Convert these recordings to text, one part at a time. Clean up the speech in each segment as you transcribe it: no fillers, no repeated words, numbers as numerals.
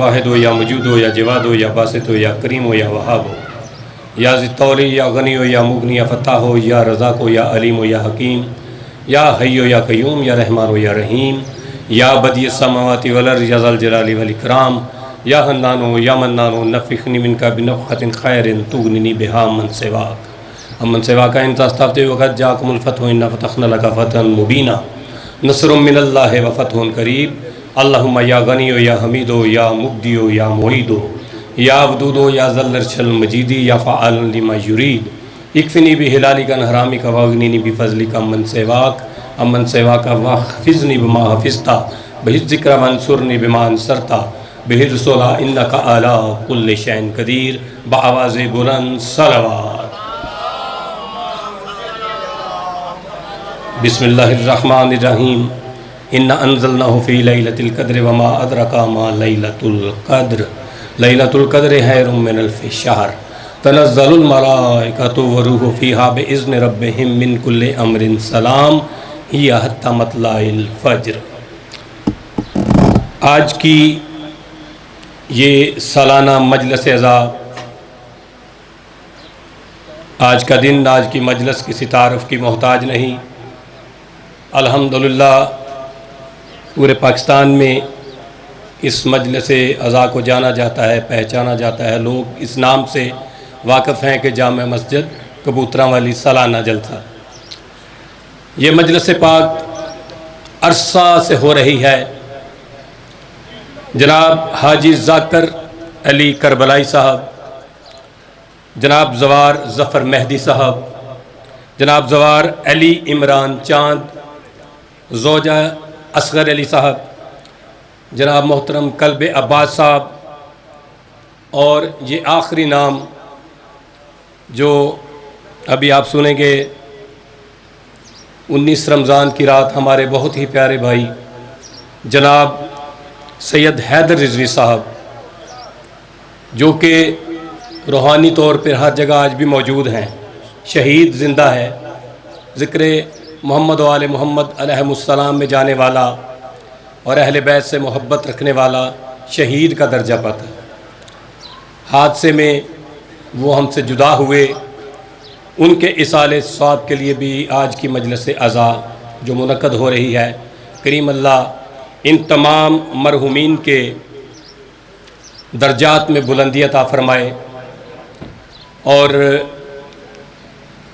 واحد ہو یا موجود ہو یا جواد ہو یا باسط ہو یا کریم ہو یا وہاب ہو یا ذی یا غنی ہو یا مغنی یا فتح ہو یا رزاق ہو یا علیم ہو یا حکیم یا حی ہو یا قیوم یا رحمان ہو یا رحیم یا بدیع السماوات والارض یا ذا الجلال والاکرام یا حنان ہو یا منان ہو نفخنی منک بنفخۃ خیر تغننی بہا من سواک امن سواک انت استفتح وقد جاءکم الفتح انا فتحنا لک فتحا مبینا نصر من اللہ وفتح قریب اللہم یا غنی ہو یا حمید ہو یا مبدی ہو یا معید ہو یا ودود ہو یا ذل العرش المجید یا فعال لما یرید اکفنی بحلالک عن حرامک واغننی بفضلک امن سواک واحفظنی بما حفظتا بحفظک وانصرنی بما انصرتا بحرصک انک علی کل شیء قدیر بآواز بلند صلوات۔ بسم اللہ الرحمن الرحیم اِنَّا أَنزَلْنَاهُ فِي لَيْلَةِ الْقَدْرِ وَمَا أَدْرَاكَ مَا لَيْلَةُ الْقَدْرِ لَيْلَةُ الْقَدْرِ خَيْرٌ مِّنَ أَلْفِ شَهْرٍ تَنَزَّلُ الْمَلَائِكَةُ وَالرُّوحُ فِيهَا بِإِذْنِ رَبِّهِم مِّن كُلِّ أَمْرٍ سَلَامٌ هِيَ حَتَّىٰ مَطْلَعِ الْفَجْرِ۔ آج کی یہ سالانہ مجلس عزا، آج کا دن آج کی مجلس کسی تعارف کی محتاج نہیں۔ الحمدللہ پورے پاکستان میں اس مجلس عزا کو جانا جاتا ہے، پہچانا جاتا ہے، لوگ اس نام سے واقف ہیں کہ جامع مسجد کبوتراں والی سالانہ جلسہ۔ یہ مجلس پاک عرصہ سے ہو رہی ہے۔ جناب حاجی ذاکر علی کربلائی صاحب، جناب زوار ظفر مہدی صاحب، جناب زوار علی عمران چاند، زوجہ اصغر علی صاحب، جناب محترم کلب عباس صاحب، اور یہ آخری نام جو ابھی آپ سنیں گے 19 رمضان کی رات ہمارے بہت ہی پیارے بھائی جناب سید حیدر رضوی صاحب، جو کہ روحانی طور پر ہر جگہ آج بھی موجود ہیں، شہید زندہ ہے، ذکر محمد و آل محمد علیہ السلام میں جانے والا اور اہل بیت سے محبت رکھنے والا شہید کا درجہ پاتا ہے۔ حادثے میں وہ ہم سے جدا ہوئے، ان کے اصالِ ثواب کے لیے بھی آج کی مجلس عزا جو منعقد ہو رہی ہے، کریم اللہ ان تمام مرحومین کے درجات میں بلندی عطا فرمائے اور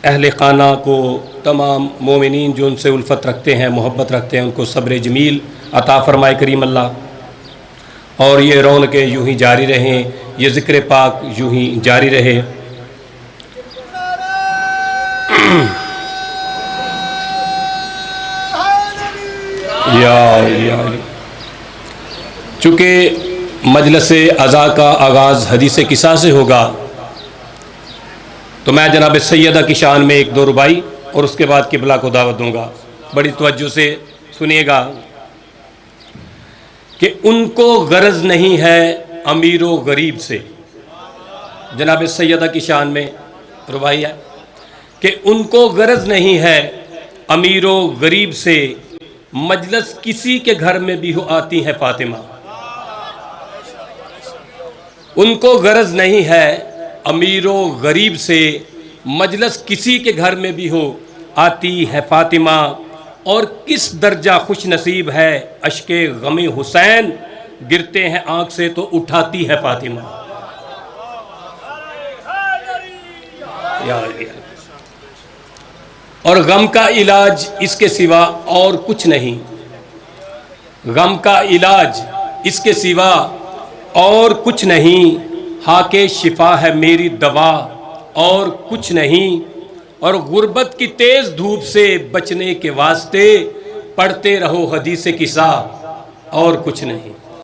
اہل خانہ کو، تمام مومنین جو ان سے الفت رکھتے ہیں، محبت رکھتے ہیں، ان کو صبر جمیل عطا فرمائے کریم اللہ، اور یہ رونقیں یوں ہی جاری رہیں، یہ ذکر پاک یوں ہی جاری رہے۔ چونکہ مجلس عزا کا آغاز حدیث قصہ سے ہوگا، تو میں جناب سیدہ کی شان میں ایک دو ربائی اور اس کے بعد قبلہ کو دعوت دوں گا، بڑی توجہ سے سنیے گا کہ ان کو غرض نہیں ہے امیر و غریب سے۔ جناب سیدہ کی شان میں ربائی ہے کہ ان کو غرض نہیں ہے امیر و غریب سے، مجلس کسی کے گھر میں بھی ہو آتی ہے فاطمہ۔ ان کو غرض نہیں ہے امیر و غریب سے، مجلس کسی کے گھر میں بھی ہو آتی ہے فاطمہ، اور کس درجہ خوش نصیب ہے اشک غم حسین، گرتے ہیں آنکھ سے تو اٹھاتی ہے فاطمہ۔ اور غم کا علاج اس کے سوا اور کچھ نہیں، غم کا علاج اس کے سوا اور کچھ نہیں، ہاک شفا ہے میری دوا اور کچھ نہیں، اور غربت کی تیز دھوپ سے بچنے کے واسطے پڑھتے رہو حدیث قصہ اور کچھ نہیں۔